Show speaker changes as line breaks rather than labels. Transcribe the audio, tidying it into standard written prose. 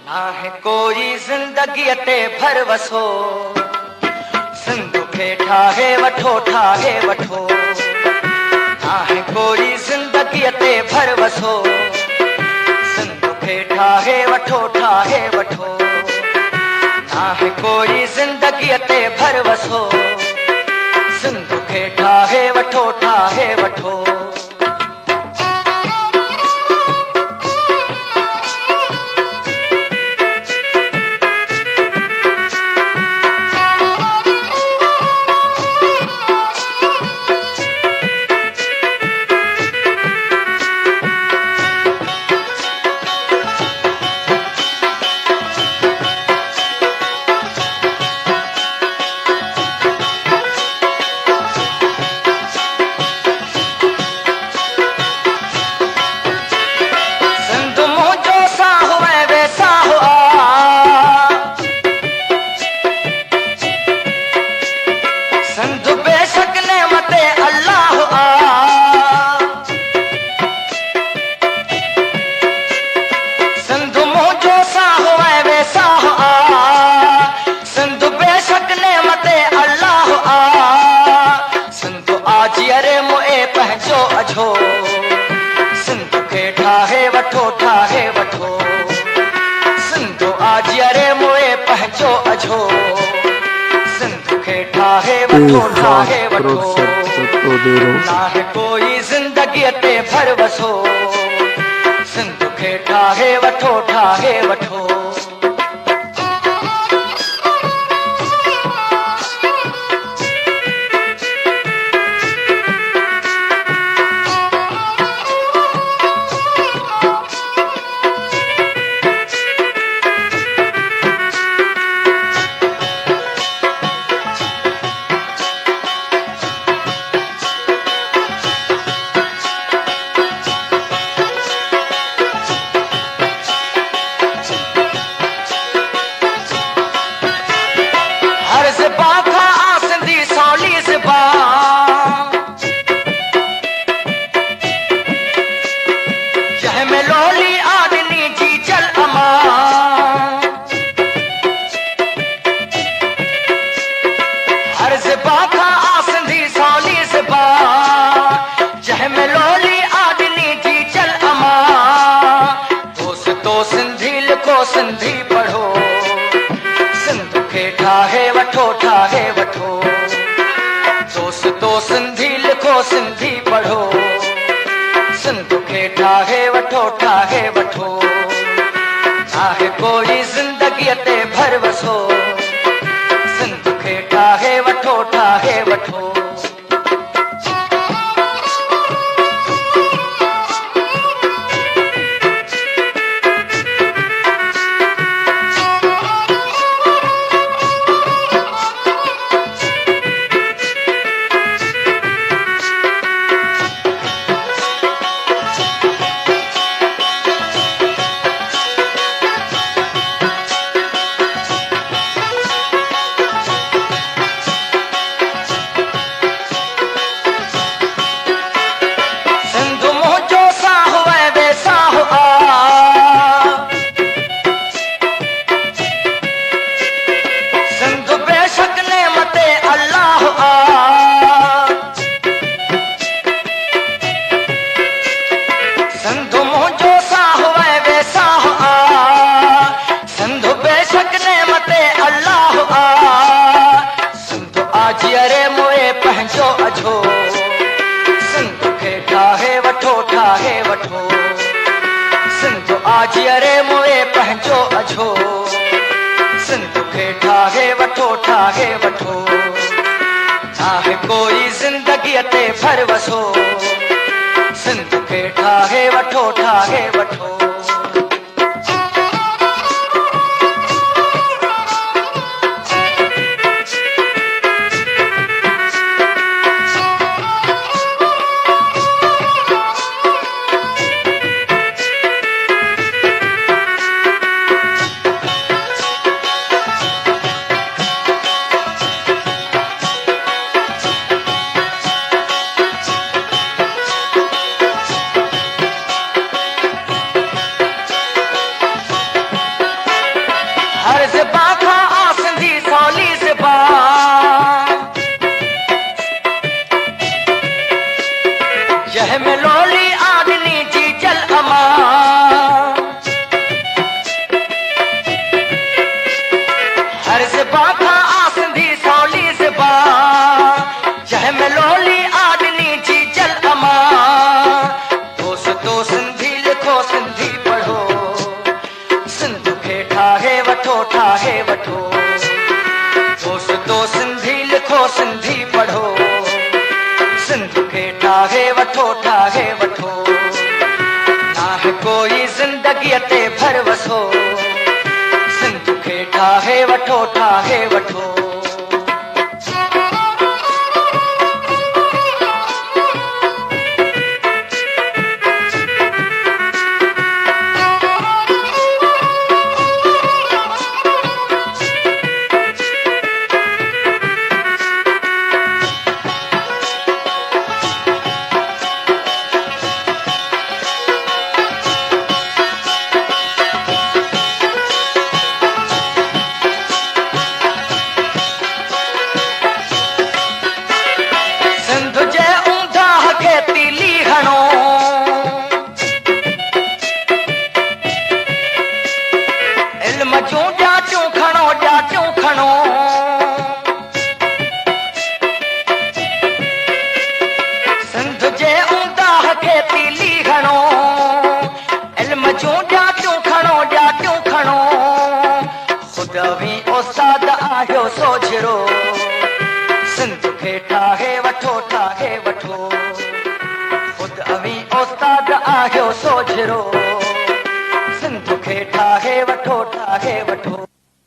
ना है कोई जिंदगी ते भर वसो, सिंधु खे ठाहे वठो ठाहे वठो। ना है कोई जिंदगी ते भर वसो, सिंधु खे ठाहे वठो ठाहे वठो। ना है कोई जिंदगी ते भर वसो, सिंधु खे ठाहे वठो ठाहे वठो। अझो सिंधु खे ठाहे वठो ठाहे वठो। सिंधु आज अरे मोए पंहिंजो अझो, सिंधु खे ठाहे वठो ठाहे वठो। ना है कोई जिंदगी ते भर वसो, सिंधु खे ठाहे वठो ठाहे वठो। सिंधी पढ़ो, सिंधु खे ठाहे वठो ठाहे वठो। दोस्तो सिंधी लिखो सिंधी पढ़ो, सिंधु खे ठाहे वठो ठाहे वठो। ना है कोई जिंदगी ते भर वसो, सिंधु खे ठाहे वठो ठाहे वठो। अझो सिंधु खे ठाहे वठो ठाहे वठो। सिंधु आज अरे मोए पंहिंजो अझो, सिंधु खे ठाहे वठो ठाहे वठो। ना है कोई जिंदगी ते भर वसो, सिंधु खे ठाहे वठो ठाहे वठो। हर ज़िबां खां आ सिंधी सवली ज़िबां, जंहिंमें लोली आदनी जी जल अमां। हर ज़िबां खां आ सिंधी सवली ज़िबां, जंहिंमें लोली आदनी जी जल अमां। दोस्तो सिंधी लिखो सिंधी पढ़ो, सिंध खे ठाहे वठो ठाहे वठो। दोस्तो सिंधी लिखो सिंधी पढ़ो, सिंध खे ठाहे वठो ठाहे वठो। नाहे कोई ज़िंदगीअ ते भरवसो, सिंध खे ठाहे वठो ठाहे वठो। सिंध जे ऊंदाह खे तीली हणो, इल्म जूं ॼाचूं खणो ॼाचूं खणो। सिंध जे ऊंदाह खे तीली हणो, इल्म जूं ॼाचूं खणो ॼाचूं खणो। ख़ुदि उस्ताद आहियो सोझिरो, सिंध खे ठाहे वठो ठाहे वठो। ख़ुदि उस्ताद आहियो सोझिरो, सिंध खे ठाहे वठो ठाहे वठो।